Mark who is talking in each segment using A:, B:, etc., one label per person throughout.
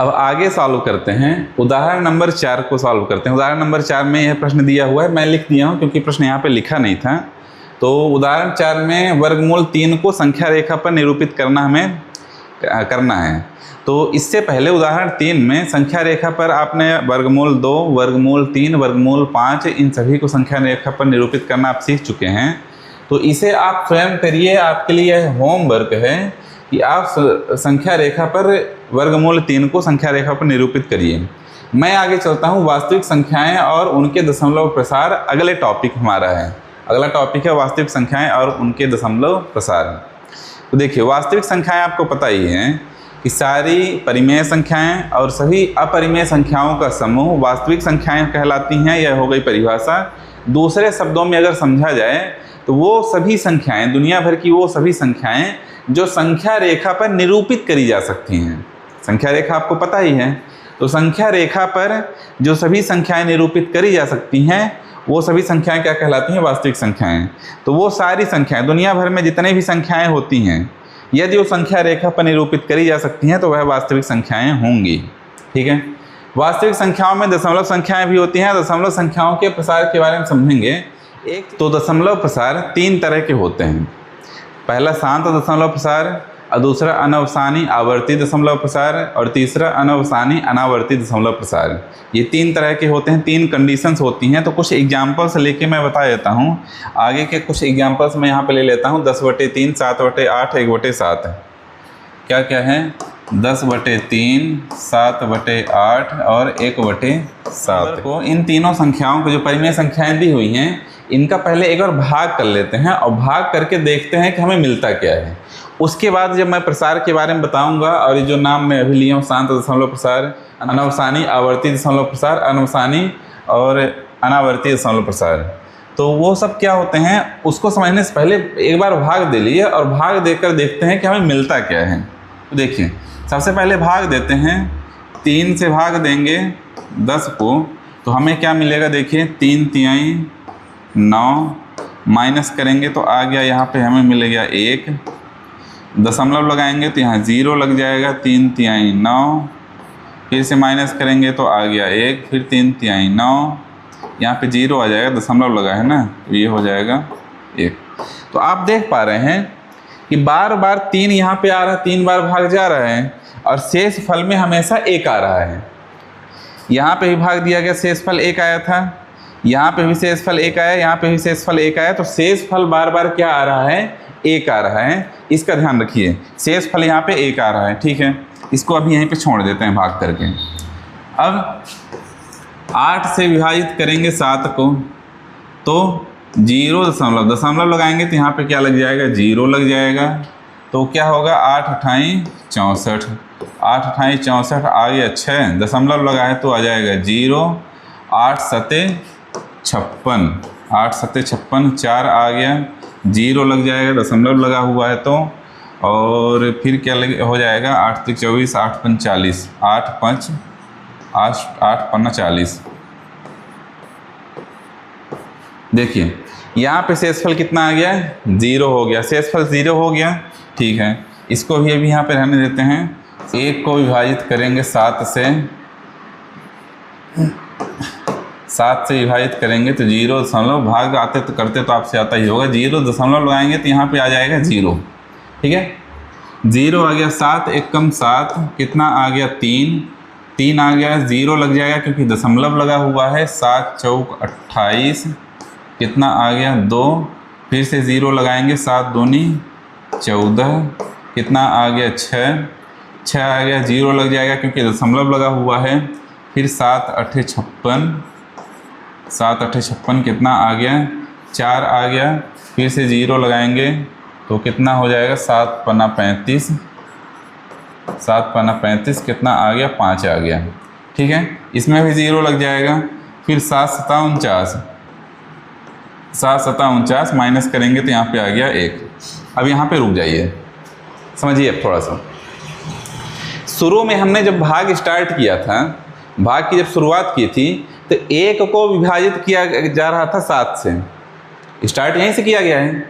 A: अब आगे सॉल्व करते हैं, उदाहरण नंबर 4 को सॉल्व करते हैं। उदाहरण नंबर 4 में यह प्रश्न दिया हुआ है, मैं लिख दिया हूँ क्योंकि प्रश्न यहाँ पे लिखा नहीं था। तो उदाहरण 4 में वर्गमूल 3 को संख्या रेखा पर निरूपित करना हमें करना है। तो इससे पहले उदाहरण 3 में संख्या रेखा पर आपने वर्गमूल 2, वर्गमूल 3, वर्गमूल 5 इन सभी को संख्या रेखा पर निरूपित करना आप सीख चुके हैं। तो इसे आप स्वयं करिए, आपके लिए यह होमवर्क है कि आप संख्या रेखा पर वर्गमूल 3 को संख्या रेखा पर निरूपित करिए। मैं आगे चलता हूँ, वास्तविक संख्याएं और उनके दशमलव प्रसार अगले टॉपिक हमारा है। अगला टॉपिक है वास्तविक संख्याएं और उनके दशमलव प्रसार। तो देखिए, वास्तविक संख्याएं आपको पता ही है कि सारी परिमेय संख्याएं और सभी अपरिमेय संख्याओं का समूह वास्तविक संख्याएं कहलाती हैं। यह हो गई परिभाषा। दूसरे शब्दों में अगर समझा जाए तो वो सभी संख्याएं, दुनिया भर की वो सभी संख्याएं जो संख्या रेखा पर निरूपित करी जा सकती हैं। संख्या रेखा आपको पता ही है। तो संख्या रेखा पर जो सभी संख्याएं निरूपित करी जा सकती हैं वो सभी संख्याएं क्या कहलाती हैं? वास्तविक संख्याएं। तो वो सारी संख्याएं, दुनिया भर में जितने भी संख्याएं होती हैं, यदि वो संख्या रेखा पर निरूपित करी जा सकती हैं तो वह वास्तविक संख्याएं होंगी। ठीक है। वास्तविक संख्याओं में दशमलव संख्याएं भी होती हैं। दशमलव संख्याओं के प्रसार के बारे में समझेंगे। एक तो दशमलव प्रसार 3 तरह के होते हैं। पहला शांत दशमलव प्रसार, और दूसरा अनवसानी आवर्ती दशमलव प्रसार, और तीसरा अनवसानी अनावर्ती दशमलव प्रसार। ये 3 तरह के होते हैं, 3 कंडीशंस होती हैं। तो कुछ एग्जाम्पल्स लेके मैं बता देता हूँ। आगे के कुछ एग्जाम्पल्स मैं यहाँ पे ले लेता हूँ। 10/3, 7/8, 1/7 क्या क्या है? 10/3, 7/8 और 1/7 को, इन तीनों संख्याओं को जो परिमेय संख्याएं दी हुई हैं, इनका पहले एक बार भाग कर लेते हैं और भाग करके देखते हैं कि हमें मिलता क्या है। उसके बाद जब मैं प्रसार के बारे में बताऊंगा, और ये जो नाम मैं अभी लिया हूँ, शांत दशमलव प्रसार, अनवसानी आवर्ती दशमलव प्रसार, अनवसानी और अनावर्ती दशमलव प्रसार, तो वो सब क्या होते हैं उसको समझने से पहले एक बार भाग दे लिए और भाग देकर देखते हैं कि हमें मिलता क्या है। तो देखिए, सबसे पहले भाग देते हैं। 3 से भाग देंगे 10 को तो हमें क्या मिलेगा? देखिए, 3 तिहाई 9, माइनस करेंगे तो आ गया यहाँ पे हमें मिलेगा 1। दशमलव लगाएंगे तो यहाँ 0 लग जाएगा। 3 तिहाई 9, फिर से माइनस करेंगे तो आ गया 1, फिर 3 तिहाई 9, यहाँ पे 0 आ जाएगा, दशमलव लगा है ना, तो ये हो जाएगा 1। तो आप देख पा रहे हैं कि बार बार 3 यहाँ पे आ रहा है, 3 बार भाग जा रहा है और शेष फल में हमेशा 1 आ रहा है। यहाँ पे भी भाग दिया गया, शेष फल 1 आया था, यहाँ पे भी शेष फल 1 आया, यहाँ पे भी शेष फल 1 आया। तो शेष फल बार बार क्या आ रहा है? 1 आ रहा है। इसका ध्यान रखिए, शेष फल यहाँ पे 1 आ रहा है। ठीक है, इसको अभी यहीं पे छोड़ देते हैं भाग करके। अब 8 से विभाजित करेंगे 7 को तो 0 दशमलव लगाएंगे तो यहाँ पे क्या लग जाएगा? 0 लग जाएगा। तो क्या होगा? 8 अठाई 64, 8 अठाई 64 आ गया 6, दशमलव लगा है तो आ जाएगा 0। 8 सते 56, 8 सते 56, 4 आ गया, 0 लग जाएगा, दशमलव लगा हुआ है तो। और फिर क्या हो जाएगा? 8 तिक 24, 8 पंच 40, 8 5 8 पन्ना 40। देखिए, यहाँ पे शेषफल कितना आ गया? 0 हो गया। शेषफल 0 हो गया। ठीक है, इसको भी अभी यहाँ पे रहने देते हैं। 1 को विभाजित करेंगे 7 से, 7 से विभाजित करेंगे तो 0 दशमलव, भाग आते तो करते तो आपसे आता ही होगा। 0 दशमलव लगाएंगे तो यहाँ पे आ जाएगा 0। ठीक है, 0 आ गया। 7 एकम 7 कितना आ गया? 3 आ गया। 0 लग जाएगा क्योंकि दशमलव लगा हुआ है। 7 चौक 28 कितना आ गया? 2। फिर से 0 लगाएंगे, 7 दूनी 14 कितना आ गया? 6 आ गया। 0 लग जाएगा क्योंकि दशमलव लगा हुआ है। फिर 7 8 56, 7 8 56 कितना आ गया? 4 आ गया। फिर से 0 लगाएंगे तो कितना हो जाएगा? 7 पन्ना 35, 7 पन्ना 35 कितना आ गया? 5 आ गया। ठीक है, इसमें भी 0 लग जाएगा। फिर 7 सता 49, 7 सता 49 माइनस करेंगे तो यहाँ पे आ गया 1। अब यहाँ पे रुक जाइए, समझिए अब थोड़ा सा। शुरू में हमने जब भाग स्टार्ट किया था, भाग की जब शुरुआत की थी, तो 1 को विभाजित किया जा रहा था 7 से। स्टार्ट यहीं से किया गया है,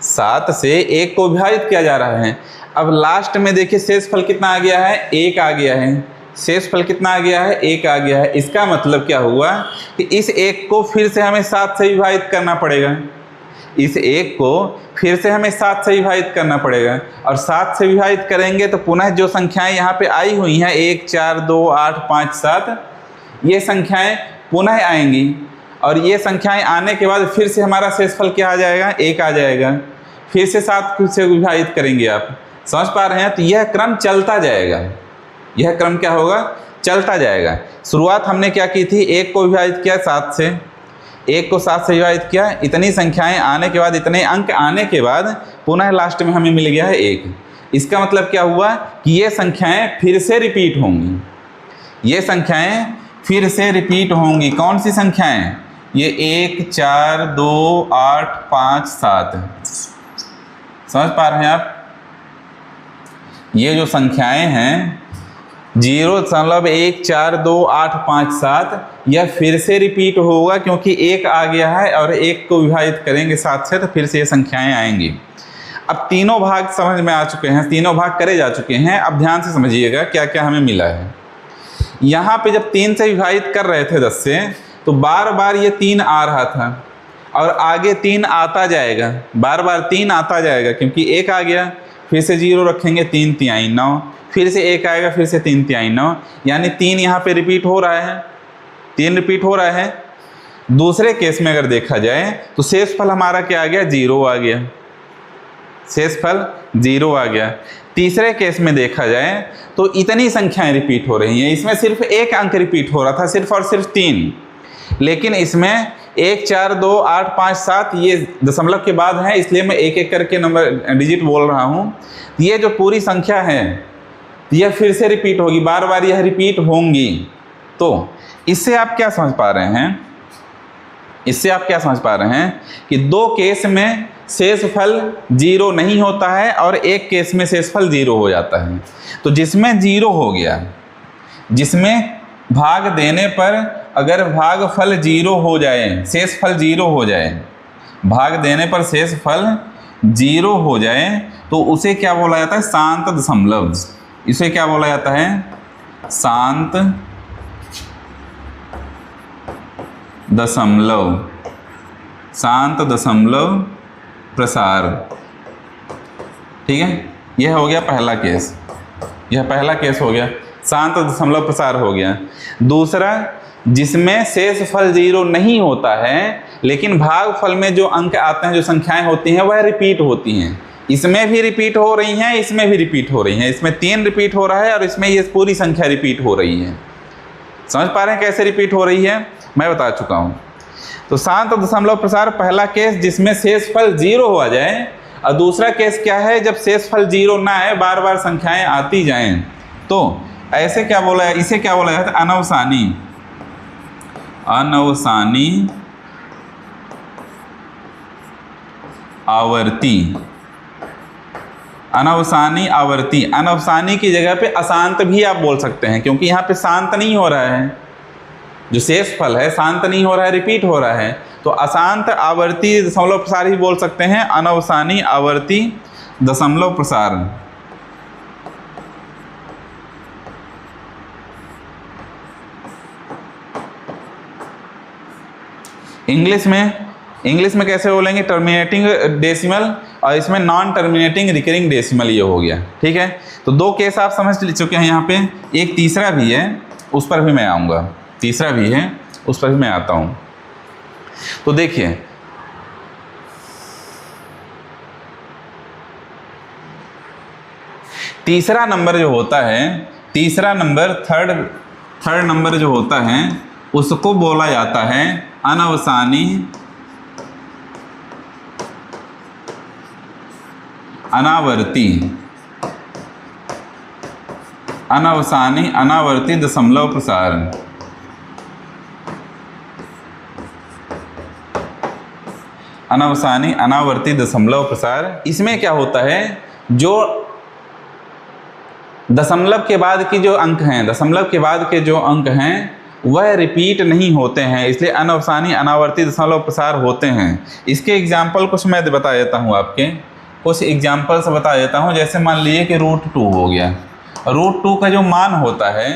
A: 7 से 1 को विभाजित किया जा रहा है। अब लास्ट में देखिए शेषफल कितना आ गया है? 1 आ गया है। शेषफल कितना आ गया है, 1 आ गया है। इसका मतलब क्या हुआ कि इस 1 को फिर से हमें 7 से विभाजित करना पड़ेगा। इस 1 को फिर से हमें 7 से विभाजित करना पड़ेगा, और 7 से विभाजित करेंगे तो पुनः जो संख्याएं यहाँ पे आई हुई हैं 1 4 2 8 5 7, ये संख्याएं पुनः आएंगी, और ये संख्याएं आने के बाद फिर से हमारा शेषफल क्या आ जाएगा, 1 आ जाएगा। फिर से 7 से विभाजित करेंगे। आप समझ पा रहे हैं? तो यह क्रम चलता जाएगा। यह क्रम क्या होगा, चलता जाएगा। शुरुआत हमने क्या की थी, 1 को विभाजित किया 7 से, 1 को 7 से विभाजित किया, इतनी संख्याएं आने के बाद, इतने अंक आने के बाद पुनः लास्ट में हमें मिल गया है 1। इसका मतलब क्या हुआ कि ये संख्याएं फिर से रिपीट होंगी। ये संख्याएं फिर से रिपीट होंगी। कौन सी संख्याएं? ये 1 4 2 8 5 7। समझ पा रहे हैं आप? ये जो संख्याएं हैं 0.1 4 2 8 5 7, यह फिर से रिपीट होगा क्योंकि 1 आ गया है, और 1 को विभाजित करेंगे 7 से तो फिर से ये संख्याएं आएंगी। अब तीनों भाग समझ में आ चुके हैं, तीनों भाग करे जा चुके हैं। अब ध्यान से समझिएगा क्या क्या हमें मिला है। यहाँ पे जब 3 से विभाजित कर रहे थे 10 से, तो बार बार ये 3 आ रहा था, और आगे 3 आता जाएगा, बार बार 3 आता जाएगा, क्योंकि 1 आ गया, फिर से 0 रखेंगे, 3 तिहाई 9, फिर से 1 आएगा, फिर से 3 तिहाई 9, यानी 3 यहाँ पे रिपीट हो रहा है, 3 रिपीट हो रहा है। दूसरे केस में अगर देखा जाए तो शेषफल हमारा क्या आ गया, 0 आ गया, शेषफल 0 आ गया। तीसरे केस में देखा जाए तो इतनी संख्याएं रिपीट हो रही हैं, इसमें सिर्फ 1 अंक रिपीट हो रहा था, सिर्फ और सिर्फ 3, लेकिन इसमें 1 4 2 8 5 7 ये दशमलव के बाद है, इसलिए मैं एक एक करके नंबर डिजिट बोल रहा हूँ। ये जो पूरी संख्या है यह फिर से रिपीट होगी, बार बार यह रिपीट होंगी। तो इससे आप क्या समझ पा रहे हैं, इससे आप क्या समझ पा रहे हैं कि 2 केस में शेषफल 0 नहीं होता है और 1 केस में शेषफल 0 हो जाता है। तो जिसमें 0 हो गया, जिसमें भाग देने पर अगर भागफल 0 हो जाए, शेषफल 0 हो जाए, भाग देने पर शेषफल 0 हो जाए, तो उसे क्या बोला जाता है, शांत दशमलव। इसे क्या बोला जाता है, शांत दशमलव, शांत दशमलव प्रसार। ठीक है, यह हो गया पहला केस, यह पहला केस हो गया, शांत दशमलव प्रसार हो गया। दूसरा, जिसमें शेषफल 0 नहीं होता है लेकिन भागफल में जो अंक आते हैं, जो संख्याएं होती हैं वह रिपीट होती हैं। इसमें भी रिपीट हो रही हैं, इसमें भी रिपीट हो रही हैं, इसमें 3 रिपीट हो रहा है और इसमें ये पूरी संख्या रिपीट हो रही है। समझ पा रहे हैं कैसे रिपीट हो रही है, मैं बता चुका हूँ। तो शांत दशमलव प्रसार पहला केस जिसमें शेषफल 0 हो जाए, और दूसरा केस क्या है, जब शेषफल 0 ना आए, बार बार संख्याएं आती जाएं, तो ऐसे क्या बोला है, इसे क्या बोला जाता है, अनवसानी, अनवसानी आवर्ती, अनवसानी आवर्ती। अनवसानी की जगह पे अशांत भी आप बोल सकते हैं, क्योंकि यहाँ पे शांत नहीं हो रहा है, जो शेषफल है शांत नहीं हो रहा है, रिपीट हो रहा है, तो अशांत आवर्ती दशमलव प्रसार ही बोल सकते हैं, अनवसानी आवर्ती दशमलव प्रसार। इंग्लिश में कैसे बोलेंगे, टर्मिनेटिंग डेसिमल, और इसमें नॉन टर्मिनेटिंग रिकरिंग डेसिमल ये हो गया। ठीक है, तो 2 केस आप समझ चुके हैं यहाँ पे। एक तीसरा भी है, उस पर भी मैं आऊँगा, तीसरा भी है, उस पर भी मैं आता हूँ। तो देखिए, तीसरा नंबर जो होता है, तीसरा नंबर थर्ड नंबर जो होता है उसको बोला जाता है अनवसानी अनावर्ती, अनवसानी अनावर्ती दशमलव प्रसार। अनवसानी अनावर्ती दशमलव प्रसार। इसमें क्या होता है, जो दशमलव के बाद की जो अंक हैं, दशमलव के बाद के जो अंक हैं वह रिपीट नहीं होते हैं, इसलिए अनवसानी अनावर्ती दशमलव प्रसार होते हैं। इसके एग्जाम्पल कुछ मैं बता देता हूँ, आपके कुछ एग्जाम्पल्स बता देता हूँ। जैसे मान लीजिए कि √2 हो गया, √2 का जो मान होता है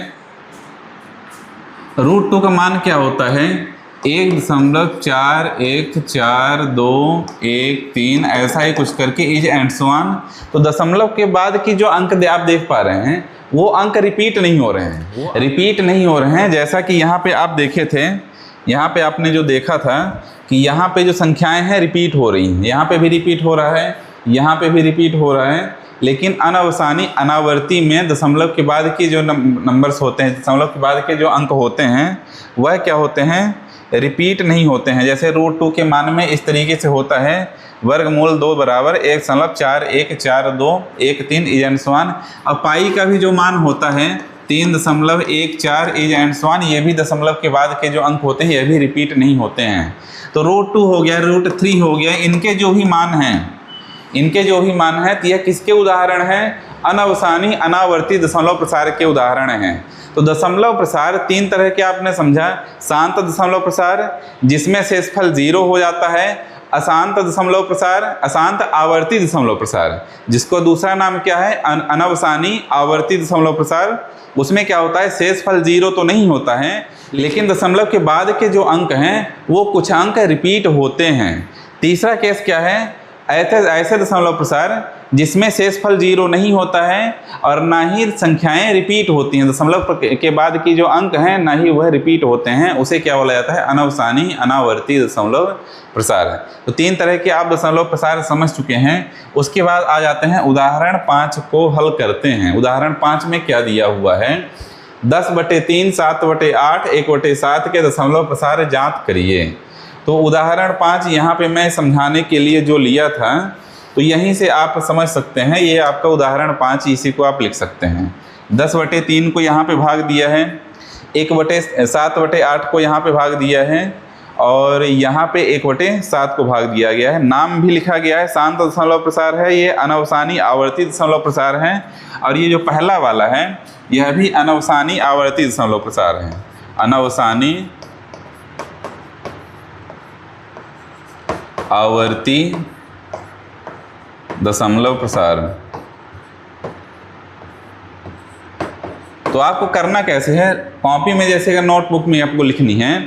A: √2 का मान क्या होता है 1.414213 ऐसा ही कुछ करके इज एंड सो ऑन। तो दशमलव के बाद की जो अंक आप देख पा रहे हैं वो अंक रिपीट नहीं हो रहे हैं, रिपीट नहीं हो रहे हैं। जैसा कि यहाँ पे आप देखे थे, यहाँ पे आपने जो देखा था कि यहाँ पे जो संख्याएं हैं रिपीट हो रही हैं, यहाँ पे भी रिपीट हो रहा है, यहाँ पे भी रिपीट हो रहा है, लेकिन अनवसानी अनावर्ती में दशमलव के बाद के जो नंबर्स होते हैं, दशमलव के बाद के जो अंक होते हैं वह क्या होते हैं, रिपीट नहीं होते हैं। जैसे √2 के मान में इस तरीके से होता है वर्गमूल 2 बराबर 1.414213 इज एंड सो ऑन। अब पाई का भी जो मान होता है 3.14 इज एंड सो ऑन, ये भी दशमलव के बाद के जो अंक होते हैं ये भी रिपीट नहीं होते हैं। तो √2 हो गया, √3 हो गया, इनके जो भी मान हैं, इनके जो भी मान है तो यह किसके उदाहरण हैं, अनवसानी अनावर्ती दशमलव प्रसार के उदाहरण हैं। तो दशमलव प्रसार 3 तरह के आपने समझा, शांत दशमलव प्रसार जिसमें शेषफल 0 हो जाता है, अशांत दशमलव प्रसार, अशांत आवर्ती दशमलव प्रसार जिसको दूसरा नाम क्या है अनवसानी आवर्ती दशमलव प्रसार, उसमें क्या होता है शेषफल 0 तो नहीं होता है लेकिन दशमलव के बाद के जो अंक हैं वो कुछ अंक रिपीट होते हैं। तीसरा केस क्या है, ऐसे दशमलव प्रसार जिसमें शेषफल 0 नहीं होता है और ना ही संख्याएं रिपीट होती हैं, दशमलव के बाद की जो अंक हैं ना ही वह रिपीट होते हैं, उसे क्या बोला जाता है अनवसानी अनावर्ती दशमलव प्रसार। तो 3 तरह के आप दशमलव प्रसार समझ चुके हैं। उसके बाद आ जाते हैं उदाहरण 5 को हल करते हैं। उदाहरण 5 में क्या दिया हुआ है, 10/3 7/8 1/7 के दशमलव प्रसार ज्ञात करिए। तो उदाहरण 5 यहाँ पे मैं समझाने के लिए जो लिया था तो यहीं से आप समझ सकते हैं, ये आपका उदाहरण 5, इसी को आप लिख सकते हैं। 10/3 को यहाँ पे भाग दिया है, 1/7/8 को यहाँ पे भाग दिया है और यहाँ पे 1/7 को भाग दिया गया है। नाम भी लिखा गया है, शांत दशमलव प्रसार है, ये अनवसानी आवर्ती दशमलव प्रसार है और ये जो पहला वाला है यह भी अनवसानी आवर्ती दशमलव प्रसार है, अनवसानी आवर्ती दशमलव प्रसार। तो आपको करना कैसे है, कॉपी में जैसे अगर नोटबुक में आपको लिखनी है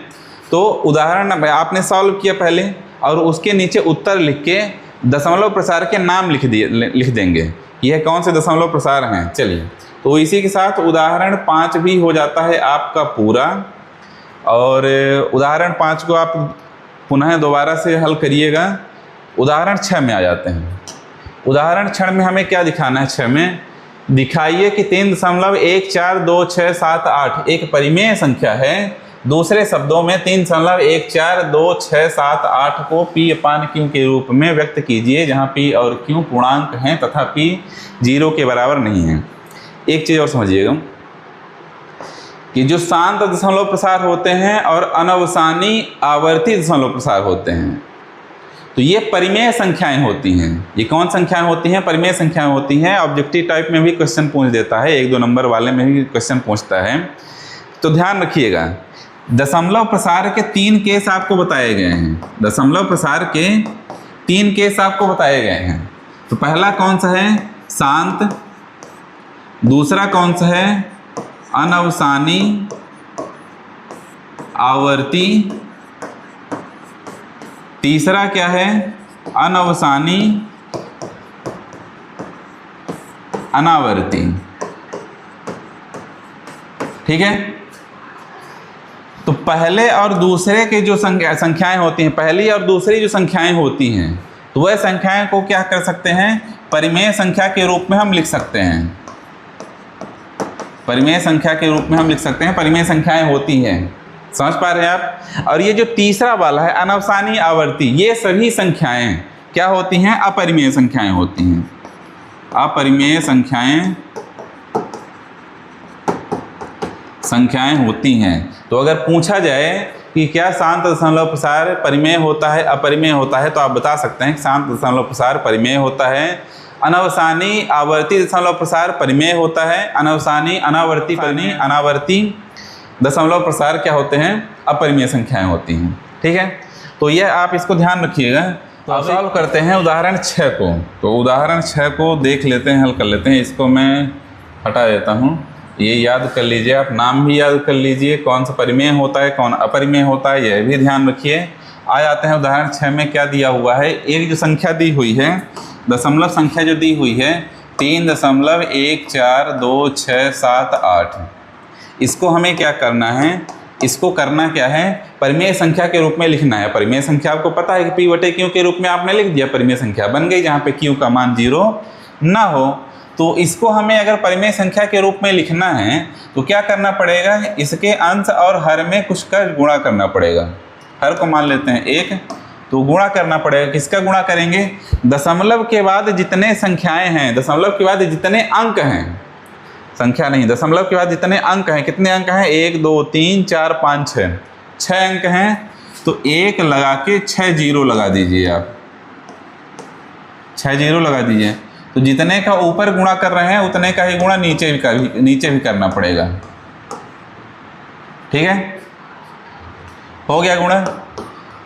A: तो उदाहरण आपने सॉल्व किया पहले और उसके नीचे उत्तर लिख के दशमलव प्रसार के नाम लिख देंगे, यह कौन से दशमलव प्रसार हैं। चलिए, तो इसी के साथ उदाहरण 5 भी हो जाता है आपका पूरा। और उदाहरण 5 को आप पुनः दोबारा से हल करिएगा। उदाहरण 6 में आ जाते हैं। उदाहरण 6 में हमें क्या दिखाना है, 6 में दिखाइए कि 3.142678 एक परिमेय संख्या है। दूसरे शब्दों में 3.142678 को P/Q के रूप में व्यक्त कीजिए जहां P और Q पूर्णांक हैं तथा P 0 के बराबर नहीं है। एक चीज़ और समझिएगा कि जो शांत दशमलव प्रसार होते हैं और अनवसानी आवर्ती दशमलव प्रसार होते हैं तो ये परिमेय संख्याएं होती हैं। ये कौन संख्याएं होती हैं, परिमेय संख्याएं होती हैं। ऑब्जेक्टिव टाइप में भी क्वेश्चन पूछ देता है, 1-2 नंबर वाले में भी क्वेश्चन पूछता है। तो ध्यान रखिएगा, दशमलव प्रसार के 3 केस आपको बताए गए हैं। दशमलव प्रसार के 3 केस आपको बताए गए हैं। तो पहला कौन सा है, शांत। दूसरा कौन सा है, अनवसानी आवर्ती। तीसरा क्या है, अनवसानी अनावर्ती। ठीक है, तो पहले और दूसरे के जो संख्याएं होती हैं, पहली और दूसरी जो संख्याएं होती हैं तो वह संख्याएं को क्या कर सकते हैं, परिमेय संख्या के रूप में हम लिख सकते हैं। परिमेय संख्या के रूप में हम लिख सकते हैं, परिमेय संख्याएं होती हैं। समझ पा रहे हैं आप। और ये जो तीसरा वाला है अनवसानी आवर्ती, ये सभी संख्याएं क्या होती हैं, अपरिमेय संख्याएं होती हैं। अपरिमेय संख्याएं होती हैं। तो अगर पूछा जाए कि क्या शांत दशमलव प्रसार परिमेय होता है अपरिमेय होता है तो आप बता सकते हैं कि शांत दशमलव प्रसार परिमेय होता है, अनवसानी आवर्ती दशमलव प्रसार परिमेय होता है, अनवसानी अनावर्ती अनावर्ती दशमलव प्रसार क्या होते हैं, अपरिमेय संख्याएं होती हैं। ठीक है, तो यह आप इसको ध्यान रखिएगा। तो अब सॉल्व करते हैं उदाहरण 6 को। तो उदाहरण 6 को देख लेते हैं, हल कर लेते हैं। इसको मैं हटा देता हूँ ये याद कर लीजिए, आप नाम भी याद कर लीजिए, कौन सा परिमेय होता है कौन अपरिमेय होता है, यह भी ध्यान रखिए। आ जाते हैं उदाहरण 6 में क्या दिया हुआ है। एक जो संख्या दी हुई है, दशमलव संख्या जो दी हुई है 3.142678, इसको हमें क्या करना है, इसको करना क्या है, परिमेय संख्या के रूप में लिखना है। परिमेय संख्या आपको पता है कि p/q के रूप में आपने लिख दिया, परिमेय संख्या बन गई जहाँ पे q का मान 0 ना हो। तो इसको हमें अगर परिमेय संख्या के रूप में लिखना है तो क्या करना पड़ेगा, इसके अंश और हर में कुछ का गुणा करना पड़ेगा। हर को मान लेते हैं 1, तो गुणा करना पड़ेगा। किसका गुणा करेंगे, दशमलव के बाद जितने संख्याएं हैं, दशमलव के बाद जितने अंक हैं, संख्या नहीं, दशमलव के बाद जितने अंक हैं, कितने अंक हैं, 1 2 3 4 5 6, 6 अंक हैं। तो 1 लगा के 6 जीरो लगा दीजिए, आप 6 जीरो लगा दीजिए। तो जितने का ऊपर गुणा कर रहे हैं उतने का ही गुणा नीचे भी करना पड़ेगा। ठीक है, हो गया गुणा।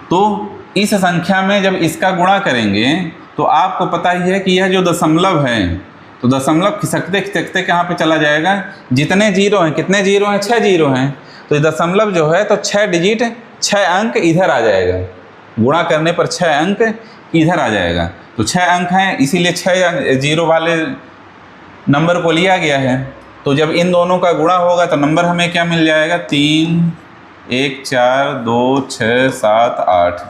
A: तो इस संख्या में जब इसका गुणा करेंगे तो आपको पता ही है कि यह जो दशमलव है, तो दशमलव खिसकते खिसकते कहाँ पे चला जाएगा, जितने जीरो हैं, कितने जीरो हैं, 6 जीरो हैं। तो ये दशमलव जो है तो 6 डिजिट 6 अंक इधर आ जाएगा, गुणा करने पर 6 अंक इधर आ जाएगा। तो 6 अंक हैं, इसीलिए 6 जीरो वाले नंबर को लिया गया है। तो जब इन दोनों का गुणा होगा तो नंबर हमें क्या मिल जाएगा, 3 1 4 2 6 7 8,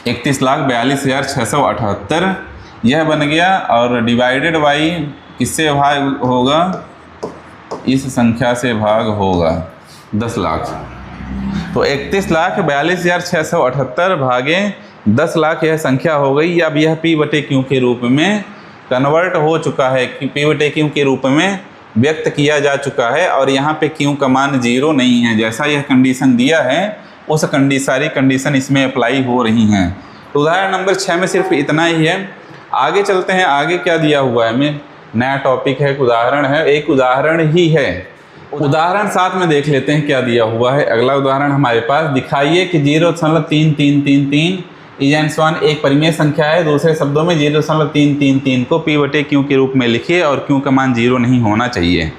A: 31,42,678 यह बन गया। और डिवाइडेड बाई किससे भाग होगा, इस संख्या से भाग होगा 10 लाख। तो 31,42,678 भागे 10 लाख यह संख्या हो गई। अब यह p/q के रूप में कन्वर्ट हो चुका है, कि p/q के रूप में व्यक्त किया जा चुका है। और यहाँ पे q का मान 0 नहीं है, जैसा यह कंडीशन दिया है उस सारी कंडीशन इसमें अप्लाई हो रही हैं। तो उदाहरण नंबर 6 में सिर्फ इतना ही है। आगे चलते हैं, आगे क्या दिया हुआ है, हमें नया टॉपिक है, एक उदाहरण है, एक उदाहरण ही है। उदाहरण 7 में देख लेते हैं क्या दिया हुआ है। अगला उदाहरण हमारे पास, दिखाइए कि 0.3333 एक परिमेय संख्या है, दूसरे शब्दों में 0.333 को p/q के रूप में लिखिए और q का मान 0 नहीं होना चाहिए।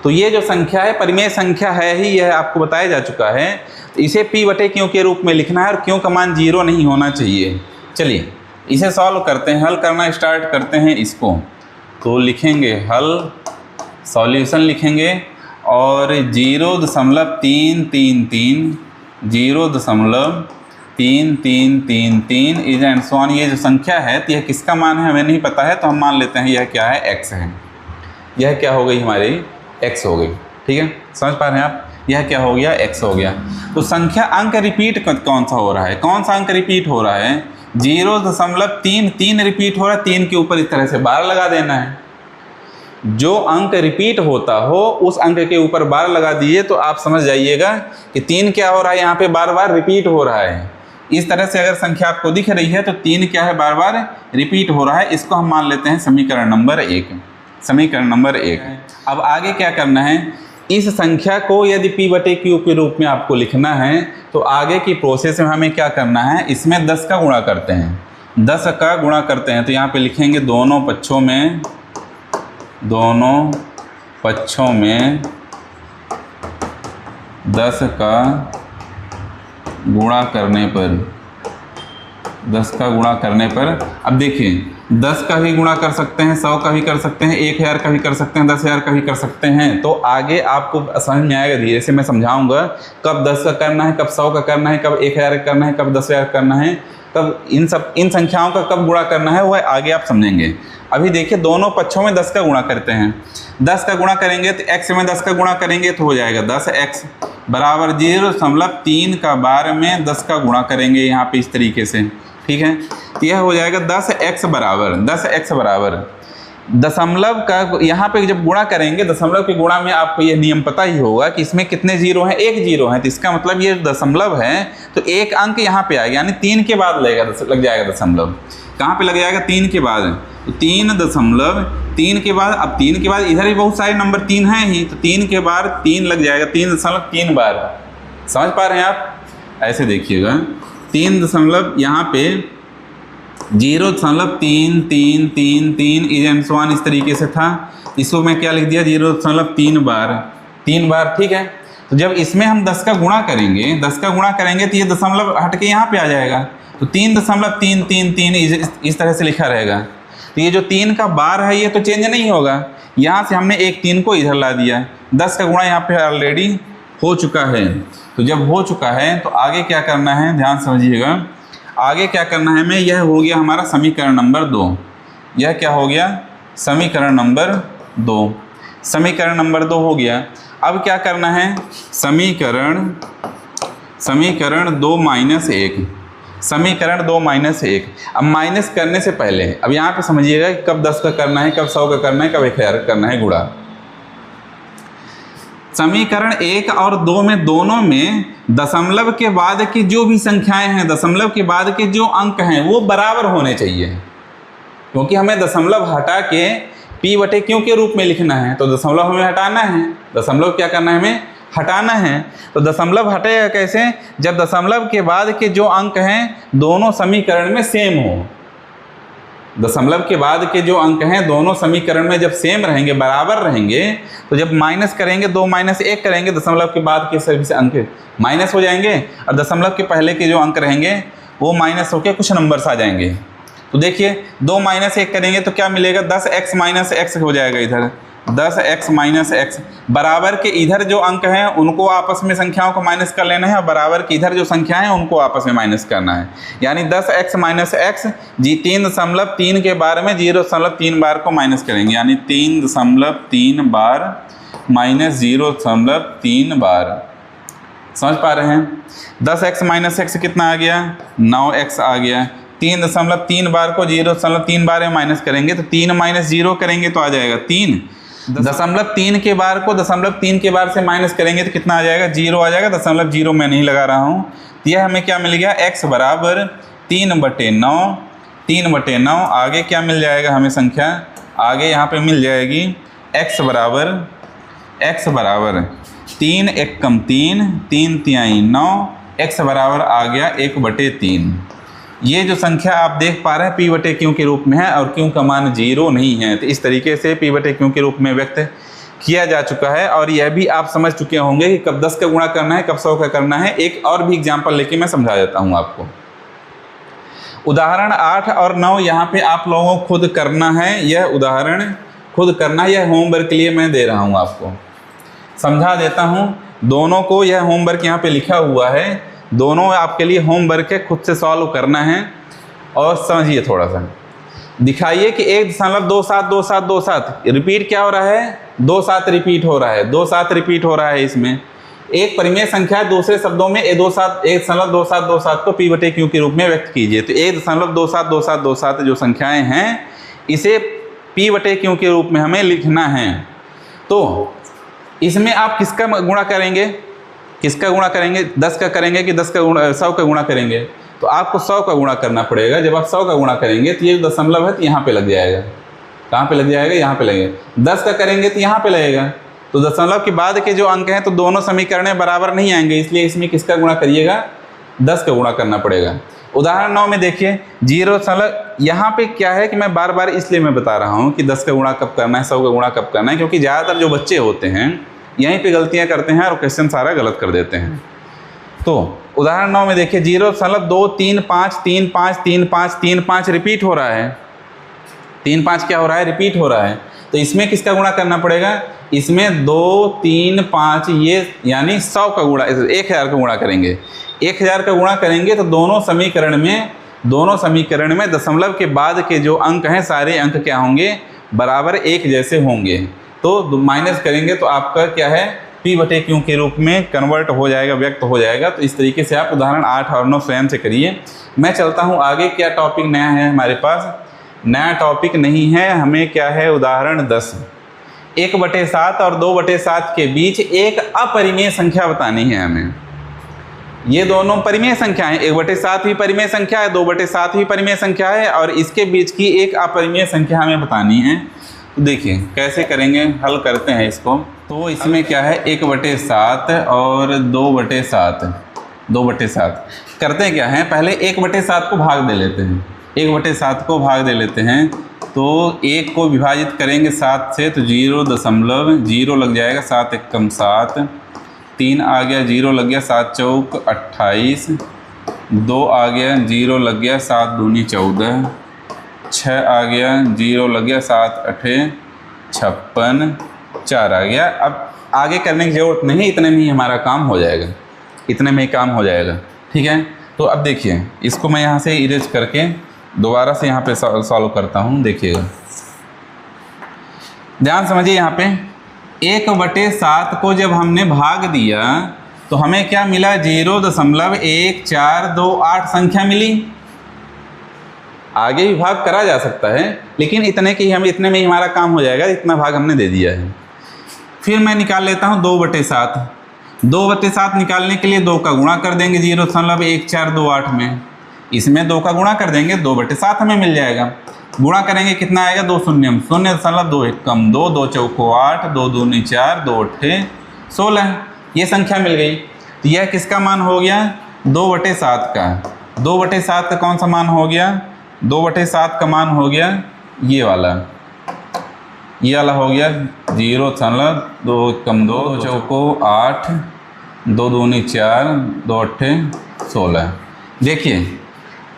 A: तो ये जो संख्या है परिमेय संख्या है ही, यह आपको बताया जा चुका है। तो इसे p/q के रूप में लिखना है और q का मान 0 नहीं होना चाहिए। चलिए इसे सॉल्व करते हैं, हल करना स्टार्ट करते हैं इसको। तो लिखेंगे हल, सॉल्यूशन लिखेंगे और 0.333 इज एंड सो ऑन। ये जो संख्या है तो यह किसका मान है हमें नहीं पता है, तो हम मान लेते हैं यह क्या है, x है। यह क्या हो गई हमारी, x हो गई। ठीक है, समझ पा रहे हैं आप, यह क्या हो गया, x हो गया। तो संख्या अंक रिपीट कौन सा हो रहा है, कौन सा अंक रिपीट हो रहा है, 0.3 रिपीट हो रहा है। 3 के ऊपर इस तरह से 12 लगा देना है। जो अंक रिपीट होता हो उस अंक के ऊपर 12 लगा दिए तो आप समझ जाइएगा कि 3 क्या हो रहा है, यहाँ पे बार बार रिपीट हो रहा है। इस तरह से अगर संख्या आपको दिख रही है तो 3 क्या है, बार बार रिपीट हो रहा है। इसको हम मान लेते हैं समीकरण नंबर 1, समीकरण नंबर 1। अब आगे क्या करना है, इस संख्या को यदि p/q के रूप में आपको लिखना है तो आगे की प्रोसेस में हमें क्या करना है, इसमें 10 का गुणा करते हैं, 10 का गुणा करते हैं। तो यहाँ पे लिखेंगे दोनों पक्षों में 10 का गुणा करने पर, 10 का गुणा करने पर, अब देखिए 10 का भी गुणा कर सकते हैं, 100 का भी कर सकते हैं, 1000 का भी कर सकते हैं, 10,000 का भी कर सकते हैं। तो आगे आपको समझ में आएगा, धीरे से मैं समझाऊंगा कब 10 का करना है, कब 100 का करना है, कब 1000 का करना है, कब 10,000 करना है, कब इन संख्याओं का कब गुणा करना है, वह आगे आप समझेंगे। अभी देखिए दोनों पक्षों में 10 का गुणा करते हैं। 10 का गुणा करेंगे तो x में 10 का गुणा करेंगे तो हो जाएगा 10x बराबर 0.3 का बार में 10 का गुणा करेंगे यहाँ पे इस तरीके से। ठीक है, तो यह हो जाएगा 10x बराबर दशमलव का, यहाँ पे जब गुणा करेंगे दशमलव के गुणा में आपको यह नियम पता ही होगा कि इसमें कितने जीरो हैं, 1 जीरो है। तो इसका मतलब ये दशमलव है तो 1 अंक यहाँ पे आएगा, यानी 3 के बाद लग जाएगा दशमलव। कहाँ पे लग जाएगा, 3 के बाद। तो 3 के बाद, अब 3 के बाद इधर भी बहुत सारे नंबर 3 हैं ही, तो 3 के बाद 3 लग जाएगा, 3.3 बार। समझ पा रहे हैं आप, ऐसे देखिएगा 3 दशमलव यहाँ पे 0.333 इज एंड सो ऑन इस तरीके से था। इसको मैं क्या लिख दिया 0.3 बार, 3 बार, ठीक है। तो जब इसमें हम 10 का गुणा करेंगे, 10 का गुणा करेंगे तो ये दशमलव हट के यहाँ पे आ जाएगा, तो 3.333 इस तरह से लिखा रहेगा। तो ये जो 3 का बार है ये तो चेंज नहीं होगा, यहाँ से हमने एक 3 को इधर ला दिया, 10 का गुणा यहाँ पे ऑलरेडी हो चुका है। तो जब हो चुका है तो आगे क्या करना है, ध्यान समझिएगा, आगे क्या करना है हमें, यह हो गया हमारा समीकरण नंबर 2। यह क्या हो गया, समीकरण नंबर 2, समीकरण नंबर 2 हो गया। अब क्या करना है, समीकरण 2 माइनस 1, समीकरण 2 माइनस 1। अब माइनस करने से पहले अब यहाँ पे समझिएगा कि कब 10 का करना है, कब 100 का करना है, कब 1000 का करना है गुणा। समीकरण 1 और 2 में दोनों में दशमलव के बाद की जो भी संख्याएं हैं, दशमलव के बाद के जो अंक हैं वो बराबर होने चाहिए, क्योंकि हमें दशमलव हटा के p बटे q के रूप में लिखना है। तो दशमलव हमें हटाना है, दशमलव क्या करना है, हमें हटाना है। तो दशमलव हटेगा कैसे, जब दशमलव के बाद के जो अंक हैं दोनों समीकरण में सेम हो। दशमलव के बाद के जो अंक हैं दोनों समीकरण में जब सेम रहेंगे, बराबर रहेंगे, तो जब माइनस करेंगे 2 माइनस 1 करेंगे, दशमलव के बाद के सभी से अंक माइनस हो जाएंगे और दशमलव के पहले के जो अंक रहेंगे वो माइनस होकर कुछ नंबर्स आ जाएंगे। तो देखिए 2 माइनस 1 करेंगे तो क्या मिलेगा, 10x माइनस एक्स हो जाएगा, इधर 10x माइनस एक्स। बराबर के इधर जो अंक हैं उनको आपस में संख्याओं को माइनस कर लेना है और बराबर के इधर जो संख्याएं हैं उनको आपस में माइनस करना है, यानी 10x माइनस एक्स जी 3.3 के बार में 0.3 बार को माइनस करेंगे, यानी 3.3 बार माइनस 0.3 बार। समझ पा रहे हैं, 10x माइनस एक्स कितना आ गया, 9x आ गया। 3.3 बार को 0.3 बार में माइनस करेंगे तो 3 माइनस 0 करेंगे तो आ जाएगा 3। 0.3 के बार को 0.3 के बार से माइनस करेंगे तो कितना आ जाएगा, 0 आ जाएगा। 0.0 मैं नहीं लगा रहा हूँ। तो यह हमें क्या मिल गया, x बराबर 3/9, 3/9। आगे क्या मिल जाएगा हमें संख्या, आगे यहाँ पे मिल जाएगी x बराबर 3 एकम 3, 3 तिहाई 9, x बराबर आ गया 1/3। ये जो संख्या आप देख पा रहे हैं p बटे q के रूप में है और q का मान 0 नहीं है। तो इस तरीके से p बटे q के रूप में व्यक्त किया जा चुका है और यह भी आप समझ चुके होंगे कि कब 10 का गुणा करना है, कब 100 का करना है। एक और भी एग्जाम्पल लेके मैं समझा देता हूँ आपको। उदाहरण 8 और 9 यहाँ पे आप लोगों को खुद करना है, यह उदाहरण खुद करना, यह होमवर्क के लिए मैं दे रहा हूँ आपको। समझा देता हूँ दोनों को, यह होमवर्क यहाँ पे लिखा हुआ है, दोनों आपके लिए होमवर्क है, खुद से सॉल्व करना है। और समझिए थोड़ा सा, दिखाइए कि 1.272727 रिपीट क्या हो रहा है, 27 रिपीट हो रहा है, 27 रिपीट हो रहा है। इसमें एक परिमेय संख्या है, दूसरे शब्दों में 1.272727 को p बटे q के रूप में व्यक्त कीजिए। तो 1.272727 जो संख्याएं हैं इसे p बटे q के रूप में हमें लिखना है। तो इसमें आप किसका गुणा करेंगे, किसका गुणा करेंगे, 10 का करेंगे कि 10 का गुणा 100 का गुणा करेंगे। तो आपको 100 का गुणा करना पड़ेगा। जब आप 100 का गुणा करेंगे तो ये दशमलव है तो यहाँ पे लग जाएगा, कहाँ पे लग जाएगा, यहाँ पे लगेगा। 10 का करेंगे तो यहाँ पे लगेगा। तो दशमलव के बाद के जो अंक हैं तो दोनों समीकरण बराबर नहीं आएंगे, इसलिए इसमें किसका गुणा करिएगा, 10 का गुणा करना पड़ेगा। उदाहरण 9 में देखिए 0, यहाँ पे क्या है कि मैं बार बार इसलिए मैं बता रहा हूँ कि 10 का गुणा कब करना है, 100 का गुणा कब करना है, क्योंकि ज़्यादातर जो बच्चे होते हैं यहीं पे गलतियां करते हैं और क्वेश्चन सारा गलत कर देते हैं। तो उदाहरण 9 में देखिए 0.235353535 रिपीट हो रहा है, 3-5 क्या हो रहा है, रिपीट हो रहा है। तो इसमें किसका गुणा करना पड़ेगा, इसमें 2 3 5 ये यानी 100 का गुणा, 1000 का गुणा करेंगे। 1000 का गुणा करेंगे तो दोनों समीकरण में दशमलव के बाद के जो अंक हैं सारे अंक क्या होंगे, बराबर एक जैसे होंगे। तो माइनस करेंगे तो आपका क्या है, p बटे q के रूप में कन्वर्ट हो जाएगा, व्यक्त हो जाएगा। तो इस तरीके से आप उदाहरण 8 और 9 स्वयं से करिए। मैं चलता हूँ आगे, क्या टॉपिक नया है हमारे पास, नया टॉपिक नहीं है, हमें क्या है, उदाहरण 10। 1/7 और 2/7 के बीच एक अपरिमेय संख्या बतानी है हमें। ये दोनों परिमेय संख्या है, 1/7 भी परिमेय संख्या है, 2/7 भी परिमेय संख्या है और इसके बीच की एक अपरिमेय संख्या हमें बतानी है। तो देखिए कैसे करेंगे, हल करते हैं इसको। तो इसमें क्या है, 1/7 और 2/7 करते क्या हैं, पहले 1/7 को भाग दे लेते हैं, 1/7 को भाग दे लेते हैं। तो 1 को विभाजित करेंगे 7 से तो 0.0 लग जाएगा, 7 एकम 7, 3 आ गया 0 लग गया, 7 चौक 28, 2 आ गया 0 लग गया, 7 दूनी 14, 6 आ गया 0 लग गया, 7 अठे 56, 4 आ गया। अब आगे करने की ज़रूरत नहीं, इतने में ही हमारा काम हो जाएगा, इतने में ही काम हो जाएगा। ठीक है, तो अब देखिए इसको मैं यहाँ से इरेज करके दोबारा से यहाँ पे सॉल्व करता हूँ। देखिएगा, ध्यान समझिए, यहाँ पे 1/7 को जब हमने भाग दिया तो हमें क्या मिला, 0.1428 संख्या मिली। आगे भी भाग करा जा सकता है, लेकिन इतने की हम इतने में ही हमारा काम हो जाएगा, इतना भाग हमने दे दिया है। फिर मैं निकाल लेता हूँ 2/7। 2/7 निकालने के लिए 2 का गुणा कर देंगे 0.1428 में, इसमें 2 का गुणा कर देंगे, 2/7 हमें मिल जाएगा। गुणा करेंगे कितना आएगा, 2 शून्य, 0.2 एकम 2, 2 चौको 8, 2 दूनी 4, 2 अट्ठे 16, ये संख्या मिल गई। तो यह किसका मान हो गया, 2/7 का। 2/7 का कौन सा मान हो गया, 2/7 का मान हो गया ये वाला हो गया 0.2 एकम 2, 2 चौको 8, 2 दूनी 4, 2 अट्ठे 16। देखिए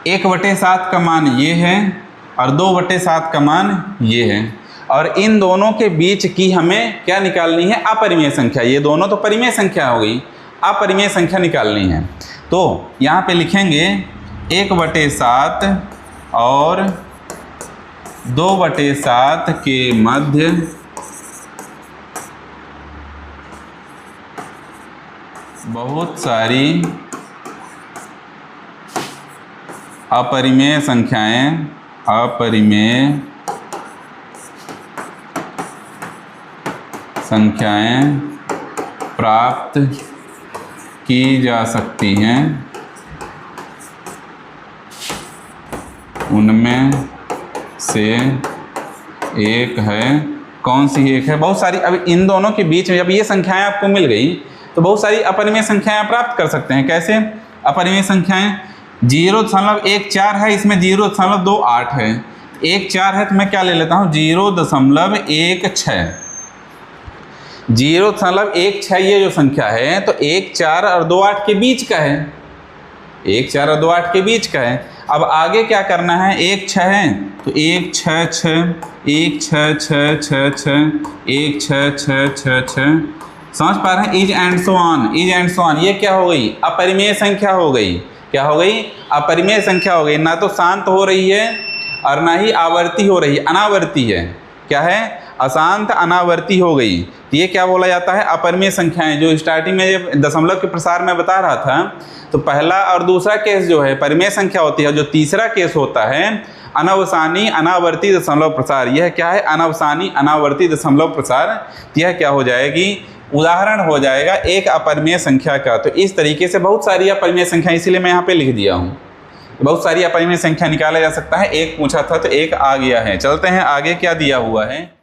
A: 1/7 का मान ये है और 2/7 का मान ये है, और इन दोनों के बीच की हमें क्या निकालनी है, अपरिमेय संख्या। ये दोनों तो परिमेय संख्या हो गई, अपरिमेय संख्या निकालनी है। तो यहाँ पे लिखेंगे 1/7 और 2/7 के मध्य बहुत सारी अपरिमेय संख्याएं प्राप्त की जा सकती हैं, उनमें से एक है, कौन सी एक है, बहुत सारी। अब इन दोनों के बीच में जब ये संख्याएं आपको मिल गई तो बहुत सारी अपरिमेय संख्याएं प्राप्त कर सकते हैं। कैसे अपरिमेय संख्याएं, 0.14 है, इसमें 0.28 है, 1/4 है, तो मैं क्या ले लेता हूँ 0.16। 0.16 ये जो संख्या है तो 1/4 और 2/8 के बीच का है, 1/4 और 2/8 के बीच का है। अब आगे क्या करना है, 1/6 है तो 1/6/6, 1/6/6/6, 1/6/6/6, समझ पा रहे हैं, इज एंड सो ऑन। ये क्या हो गई, अपरिमेय संख्या हो गई। क्या हो गई, अपरिमेय संख्या हो गई। ना तो शांत हो रही है और ना ही आवर्ती हो रही है, अनावर्ती है। क्या है, अशांत अनावर्ती हो गई। तो ये क्या बोला जाता है, अपरिमेय संख्याएं। जो स्टार्टिंग में दशमलव के प्रसार में बता रहा था, तो पहला और दूसरा केस जो है परिमेय संख्या होती है, जो तीसरा केस होता है अनवसानी अनावर्ती दशमलव प्रसार। यह क्या है, अनवसानी अनावर्ती दशमलव प्रसार। यह क्या हो जाएगी, उदाहरण हो जाएगा एक अपरिमेय संख्या का। तो इस तरीके से बहुत सारी अपरिमेय संख्या, इसीलिए मैं यहाँ पे लिख दिया हूँ, बहुत सारी अपरिमेय संख्या निकाला जा सकता है। एक पूछा था तो एक आ गया है। चलते हैं आगे क्या दिया हुआ है।